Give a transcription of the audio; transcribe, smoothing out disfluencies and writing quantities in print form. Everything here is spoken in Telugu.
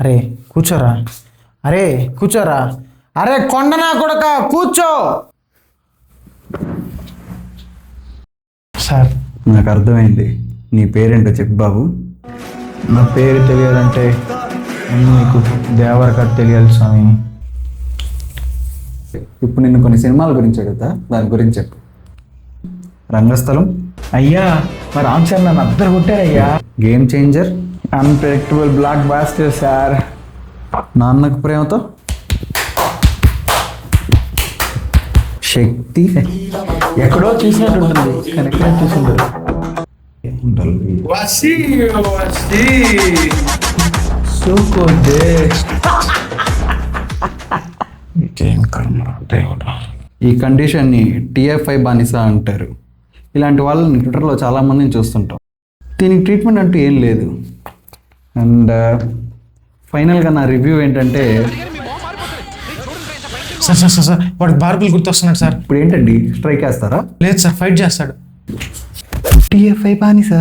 అరే కూర్చోరా, అరే కూర్చోరా, అరే కొండనా కొడక కూర్చో. సార్ నాకు అర్థమైంది. నీ పేరేంటో చెప్పు బాబు. నా పేరు తెలియాలంటే ముందు మీకు దేవరకథ తెలియాలి స్వామి. ఇప్పుడు నిన్ను కొన్ని సినిమాల గురించి అడుగుతా, దాని గురించి చెప్పు. రంగస్థలం, అయ్యా మరి ఆన్సర్ నన్ను అద్దరు కొట్టారయ్యా. Game changer, unpredictable blockbuster sir. Nannaku Prematho, శక్తి, ఎక్కడో చూసినట్టు ఉంటుంది కానీ ఎక్కడో చూసింటారు. ఈ కండిషన్ని TFI బానిస అంటారు. ఇలాంటి వాళ్ళని ట్విట్టర్లో చాలామందిని చూస్తుంటాం. దీనికి ట్రీట్మెంట్ అంటూ ఏం లేదు. అండ్ ఫైనల్గా నా రివ్యూ ఏంటంటే, సార్ సార్ సార్ సార్ వాడికి బార్బుల్ గుర్తొస్తున్నాడు సార్. ఇప్పుడు ఏంటండి స్ట్రైక్ వేస్తారా? లేదు సార్, ఫైట్ చేస్తాడు. TFI బానిస.